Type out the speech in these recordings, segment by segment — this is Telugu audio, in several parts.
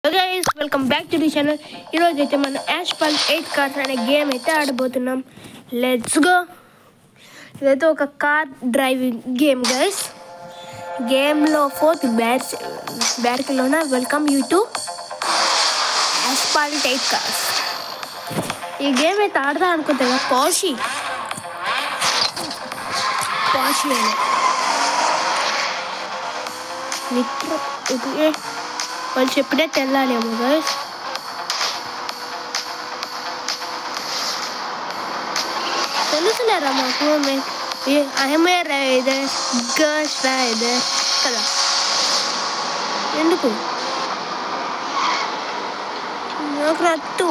Guys welcome back to the channel. ఈరోజు అయితే మనం యాస్ఫాల్ట్ 8 కార్స్ అనే గేమ్ అయితే ఆడబోతున్నాం. Let's go. ఇదైతే ఒక కార్ డ్రైవింగ్ గేమ్ గైస్. గేమ్లో 4th Barcelona welcome you to Asphalt 8 cars. ఈ గేమ్ అయితే ఆడదా అనుకుంటా కదా. పాషి అని నిట్రో వాళ్ళు చెప్పినట్టు వెళ్ళాలేమో గైస్. తెలుసులేరా మాకు ఐఎమ్ఏ రైడర్ గర్ల్స్ రైడర్ కదా. ఎందుకు నాకు రద్దు.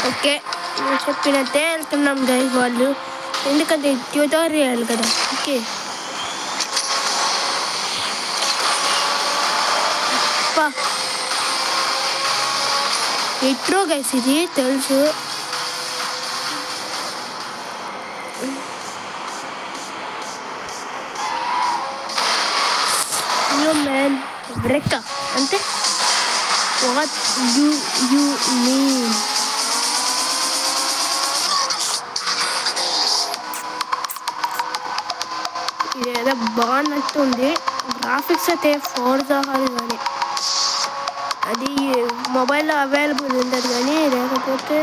ఓకే చెప్పినట్టే వెళ్తున్నాం గైస్ వాళ్ళు, ఎందుకంటే ట్యూటోరియల్ కదా. ఓకే ఎట్రో గైస్ ఇది తెలుసు. మ్యాన్ బ్రేక్ అంటే వాట్ యు మీన్? ఇదేదో బాగున్నట్టుంది. గ్రాఫిక్స్ అయితే ఫోర్జా కానీ అది మొబైల్లో అవైలబుల్ ఉండదు, కానీ లేకపోతే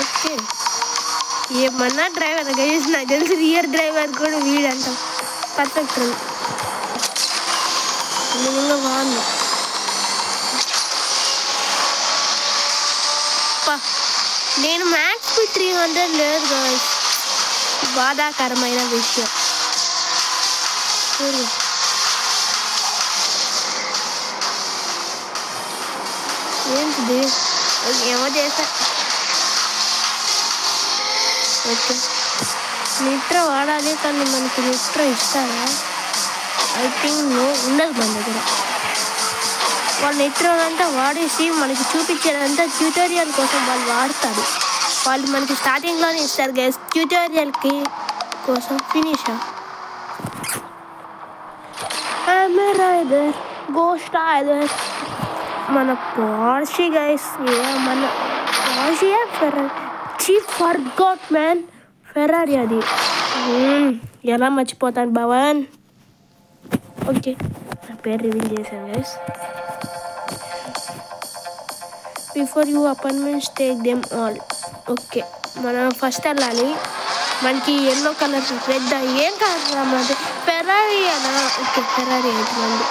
ఓకే ఏమన్నా డ్రైవర్ గైస్. నాకు తెలిసి రియర్ డ్రైవర్ కూడా వీడంట. పర్ఫెక్ట్ ఇంకా బాగుంది. నేను మ్యాక్స్ 300 లేదు గైస్, బాధాకరమైన విషయం. ఏంటిది ఏమో చేసా. ఓకే నిట్రో వాడాలి, కానీ మనకి నిట్రో ఇస్తారా? ఐ థింక్ నో, ఉండదు మన దగ్గర. వాళ్ళు నిట్రో అంతా వాడేసి మనకి చూపించేదంతా ట్యూటోరియల్ కోసం వాళ్ళు వాడతారు. వాళ్ళు మనకి స్టార్టింగ్లోనే ఇస్తారు గైస్ ట్యూటోరియల్కి కోసం. ఫినిషా గోస్ట్ రైడర్ మన పార్షి గైస్. మన Parshi chief forgot man Ferrari. అది ఎలా మర్చిపోతాను భవన్. ఓకే నా పేరు రివీల్ చేశాను guys. Before you appointments take them all. Okay మనం ఫస్ట్ వెళ్ళాలి. మనకి ఎల్లో కలర్ రెడ్ ఏం కలర్ రామంటే ఫెరారీ అనా. ఓకే ఫెరారీ అవుతుంది.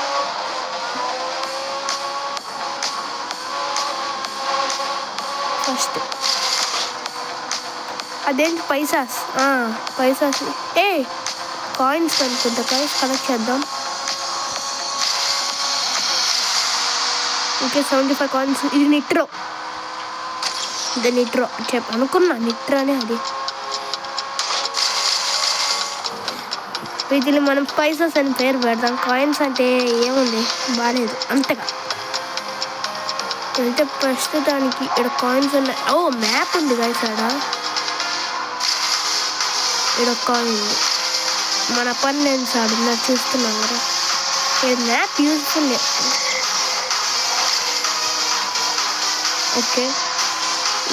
ఫస్ట్ అదేంటి పైసాస్ కాయిన్స్ అనుకుంటా. కాయిన్స్ కలెక్ట్ చేద్దాం. Okay 75 coins. ఇది నిట్రో. ఇది నిట్రో అనుకున్నా, నిట్రోనే అది. వీటిని మనం పైసాస్ అని పేరు పెడదాం. కాయిన్స్ అంటే ఏముంది బాగాలేదు అంతగా. అంటే ప్రస్తుతానికి ఇక్కడ కాయిన్స్ ఉన్నాయి. ఓ మ్యాప్ ఉంది గైస్ ఆడ. ఇక్కడ కాయిన్ ఉంది. మన అపార్ట్మెంట్స్ ఆడున్నారు చూస్తున్నాం కదా. ఇది మ్యాప్ యూజ్ఫుల్. ఓకే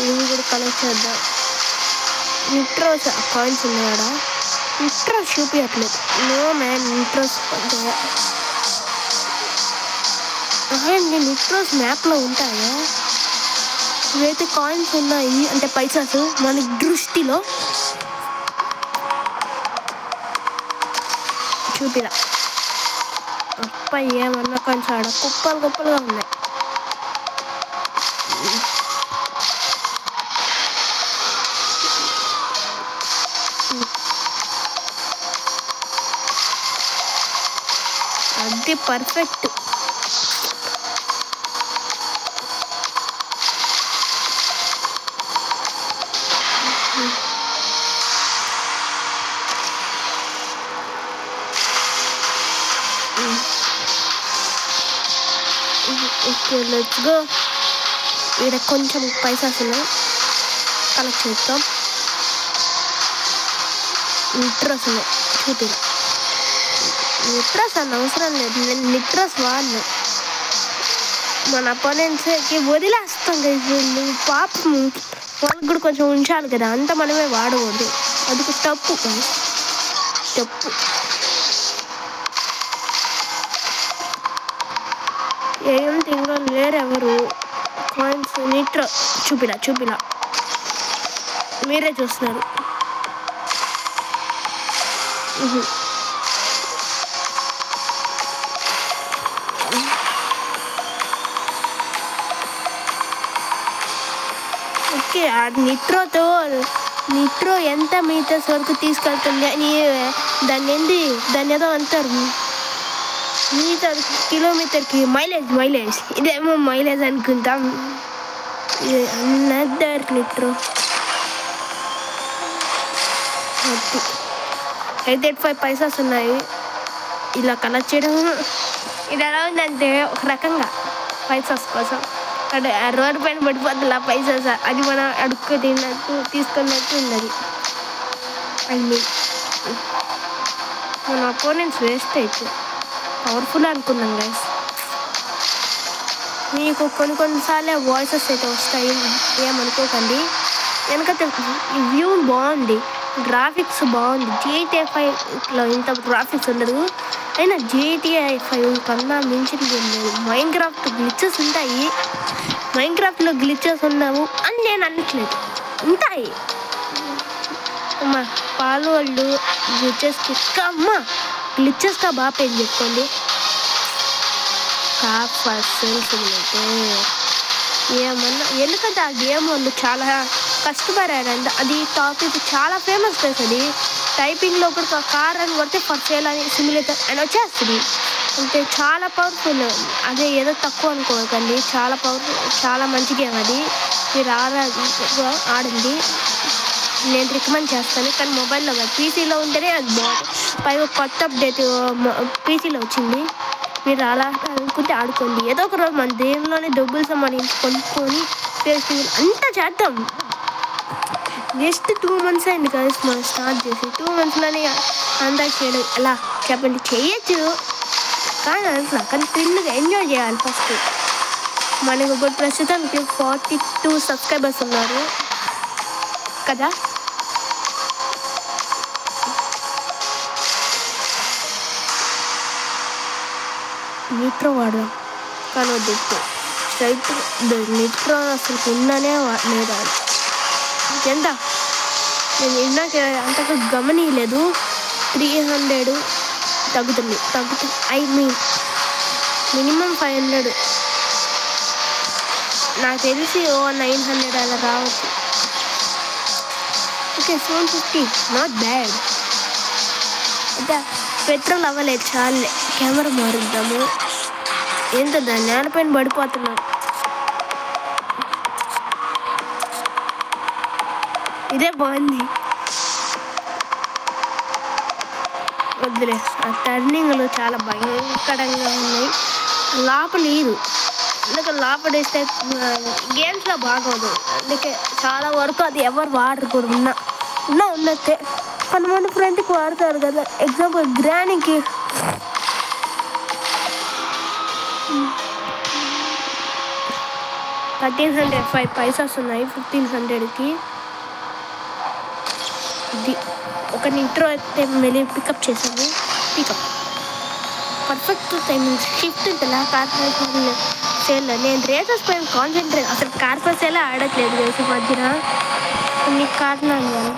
ఇవి కూడా కలెక్ట్ చేద్దాం. నిట్రోస్ కాయిన్స్ ఉన్నాయి ఆడ. నిట్రోస్ చూపించట్లేదు. నో మ్యాన్ నిట్రోస్ నిట్రోస్ మ్యాప్లో ఉంటాయా? ఇవైతే కాయిన్స్ ఉన్నాయి అంటే పైసాస్ మన దృష్టిలో చూపిరా. అప్ప ఏమన్నా కాయిన్స్ ఆడ కుప్పలుగా ఉన్నాయి. అది పర్ఫెక్ట్. Okay let's go. ఇక్కడ కొంచెం పైసాస్ ఉన్నాయి, కలెక్ట్ చేస్తాం. నిట్రస్ ఉన్నాయి, చూపిరా. నిట్రస్ అన్న అవసరం లేదు, నేను నిట్రస్ వాడను. మన అపోనెంట్స్కి వదిలేస్తాం కదా, పాపం వాళ్ళకి కూడా కొంచెం ఉంచాలి కదా, అంతా మనమే వాడకూడదు, అది తప్పు తప్పు. ఏం తింగ లేరెవరు. కాయిన్స్ నిట్రో చూపిలా మీరే చూస్తున్నారు. ఓకే, ఆ నిట్రో ఎంత మీటర్స్ వరకు తీసుకెళ్తుంది అని దాన్ని ఏదో అంటారు, కిలోమీటర్కి మైలేజ్. ఇదేమో మైలేజ్ అనుకుంటాం. అనదర్ నిట్రో 885 పైసాస్ ఉన్నాయి. ఇలా కలెక్ట్ చేయడం ఇది ఎలా ఉందంటే ఒక రకంగా పైసాస్ కోసం అంటే రోడ్డు పైన పడిపోతుంది ఆ పైసాస్, అది మనం అడుక్కు తిన్నట్టు తీసుకున్నట్టు ఉన్నది. మన అపోనెంట్స్ వేస్ట్ అయితే పవర్ఫుల్ అనుకున్నాం గైస్. మీకు కొన్నిసార్లు వాయిసెస్ అయితే వస్తాయి, ఏమనుకోకండి. వెనకైతే వ్యూ బాగుంది, గ్రాఫిక్స్ బాగుంది. GTA 5లో ఇంత గ్రాఫిక్స్ ఉండదు, అయినా GTA 5 కన్నా మించింది లేదు. మైన్క్రాఫ్ట్ గ్లిచెస్ ఉంటాయి, మైన్క్రాఫ్ట్లో గ్లిచెస్ ఉన్నావు అని నేను అనట్లేదు, ఉంటాయి. అమ్మ పాలు వాళ్ళు గ్లిచెస్కి అమ్మ గ్లిచెస్గా బాగా పేరు చెప్పుకోండి. అయితే ఏమన్నా ఎందుకంటే ఆ గేమ్ వాళ్ళు చాలా కష్టపడారంట. అది టాపిక్ చాలా ఫేమస్ ప్లేస్, అది టైపింగ్లో కూడా కార్ అని కొడితే ఫర్ సేల్ అని సిమ్యులేటర్ అని వచ్చేస్తుంది. అంటే చాలా పవర్ఫుల్, అదే ఏదో తక్కువ అనుకోకండి, చాలా పవర్ఫుల్, చాలా మంచి గేమ్ అది. మీరు ఆడండి, నేను రికమెండ్ చేస్తాను. కానీ మొబైల్లో కాదు, పీసీలో ఉంటేనే అది బాగుంటుంది. పైగా కొత్త అప్డేట్ పీసీలో వచ్చింది, మీరు అలా అనుకుంటే ఆడుకోండి. ఏదో ఒక రోజు మన దేనిలోనే డబ్బులు సంబంధించి కొనుక్కొని అంతా చేద్దాం. జస్ట్ 2 months అయింది కదా మనం స్టార్ట్ చేసి, 2 monthsలోనే అంతా చేయడం ఎలా చెప్పండి? చేయొచ్చు కానీ అసలు కానీ థ్రిల్గా ఎంజాయ్ చేయాలి ఫస్ట్. మనకు ఇప్పుడు ప్రస్తుతానికి 42 సబ్స్క్రైబర్స్ ఉన్నారు కదా. నిట్రో వాడదాం కానీ వద్దు, స్ట్రైట్ నిట్రో అసలు ఉన్నానే లేదా ఎంత నేను ఇందాక అంతగా గమనియలేదు. 300 తగ్గుతుంది. ఐ మీన్ మినిమం 500, నాకు తెలిసి 900 అలా రావచ్చు. Okay 750 not bad. అంటే పెట్రోల్ అవ్వలేదు, చాలే. కెమెరా మారుద్దాము. ఏంటో దాన్ని నేలపైన పడిపోతున్నాం. ఇదే బాగుంది, వద్దులే. ఆ టర్నింగ్లు చాలా భయంకరంగా ఉన్నాయి. లోపల నీరు, అందుకే లోపల వేస్తే గేమ్స్లో బాగోదు. అందుకే చాలా వరకు అది ఎవరు వాడరు కూడా. ఉన్నట్టే కొంతమంది ఫ్రెండ్కి వాడతారు కదా. ఎగ్జాంపుల్ గ్రానీకి 1305 పైసాస్ ఉన్నాయి 1500కి. ఇది ఒక నిట్రో అయితే వెళ్ళి పికప్ చేసాము. పర్ఫెక్ట్ టైమింగ్ షిఫ్ట్ ఉంటుందా కార్పొరేషన్ సేల్లో. నేను రేసెస్ పైన కాన్సన్ట్రేట్, అసలు కార్పొరేషన్లే ఆడట్లేదు రేసు మధ్యన కొన్ని కారణాలు వల్ల.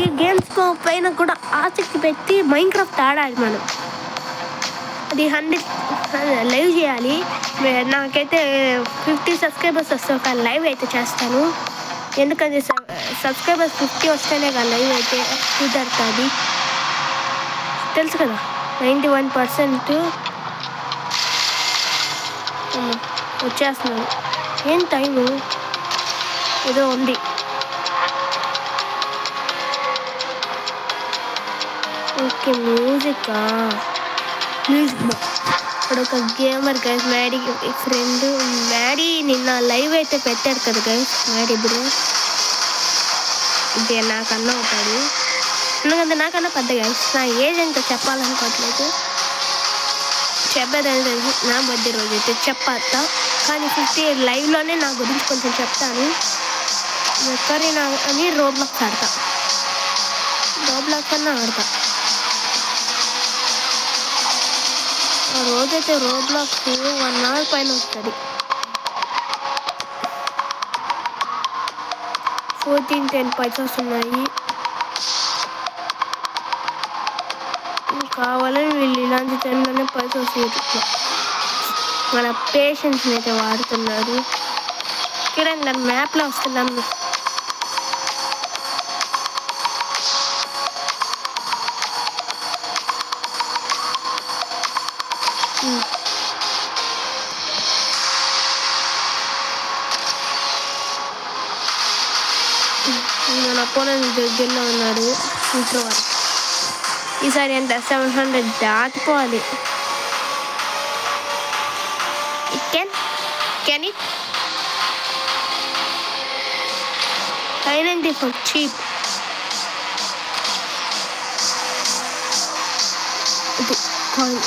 ఈ గేమ్స్ పైన కూడా ఆసక్తి పెట్టి మైన్క్రాఫ్ట్ ఆడాలి మనం. అది 100 లైవ్ చేయాలి. నాకైతే 50 సబ్స్క్రైబర్స్ వస్తే ఒక లైవ్ అయితే చేస్తాను. ఎందుకంటే సబ్స్క్రైబర్స్ 50 వస్తేనే కదా లైవ్ అయితే కుదరుతుంది, తెలుసు కదా. 91% వచ్చేస్తున్నాను. ఏం టైము ఏదో ఉంది. ఓకే మ్యూజిక్ ఇప్పుడు ఒక gamer guys Maddy friend Maddy నిన్న లైవ్ అయితే పెట్టాడు కదా గైస్ మ్యాడీ బ్రో ఇదే నాకన్నా అవుతాడు ఎందుకంటే నాకన్నా పెద్ద గైస్ నా ఏజ్ ఎంతో చెప్పాలనుకోవట్లేదు చెప్పేది నా బర్త్డే రోజు అయితే చెప్పేస్తా కానీ 50 లైవ్లోనే నా గురించి కొంచెం చెప్తాను కరీనా అని రోబ్లాక్స్ ఆడతా రోబ్లాక్స్ అన్నా ఆడతా ఆ రోజైతే రోబ్లాక్స్ 1 hour పైన వస్తుంది 1410 పైసస్ ఉన్నాయి కావాలని వీళ్ళు ఇలాంటి టైంలోనే పైసస్ ఇట్లా మన పేషెన్స్ని అయితే వాడుతున్నారు చూడండి దాని మ్యాప్లో వస్తున్నాను మన అపోనెంట్ దగ్గరలో ఉన్నాడు ఇంట్లో వాడు ఈసారి ఎంత 700 దాటిపోవాలి కెన్ ఇట్ 990 for cheap ఇది కాయిన్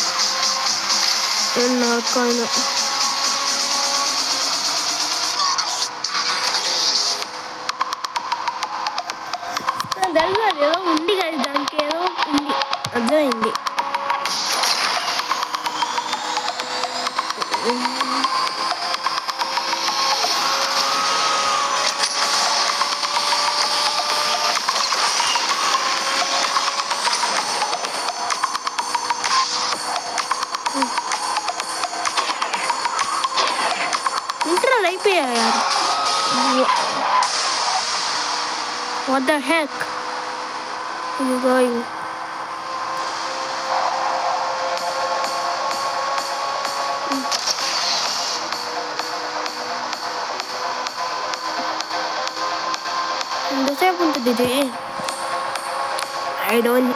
నా కాయిన్ తెలుసు ఏదో ఉంది కదా దానికి ఏదో ఉంది అర్థమైంది ఇంటర్నల్ అయిపోయాయా What the heck is going? ఎంతసేపు ఉంటుంది ఇది I don't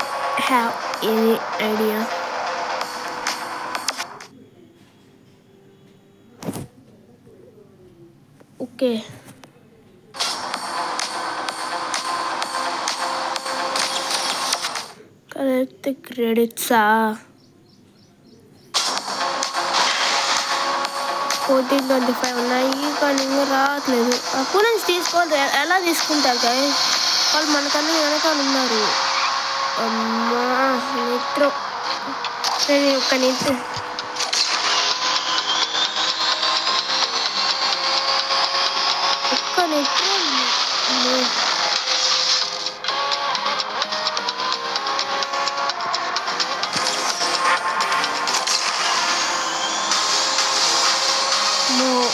have any idea. Okay. Collect the credits. 1425 ఉన్నాయి కానీ ఇంకా రావట్లేదు అపోనెంట్స్ తీసుకోవాలి ఎలా తీసుకుంటారు గైస్ వాళ్ళు మనకన్నా వెనకాల ఉన్నారు అమ్మా నిత్రో నేను ఒక్క నిత్రో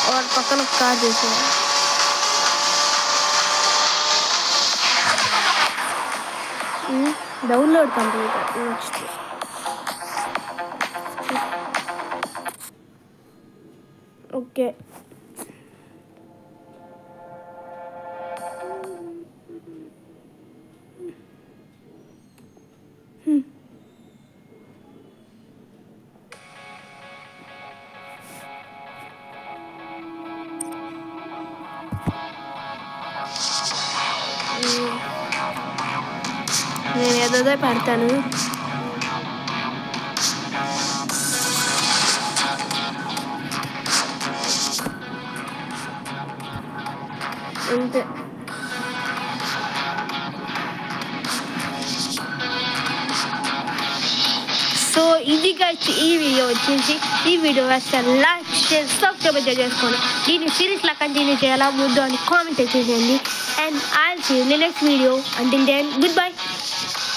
और पकड़ का जैसे डाउनलोड कंप्लीट नेक्स्ट ओके నేను ఏదో పెడతాను అంతే సో ఇది గైస్ ఈ వీడియో వచ్చేసి ఈ వీడియో వస్తే లైక్ షేర్ సబ్స్క్రైబ్ చేసుకోండి దీన్ని సిరీస్లా కంటిన్యూ చేయాలా ముద్దు అని కామెంట్ చేసేయండి and I will see you in the next video until then good by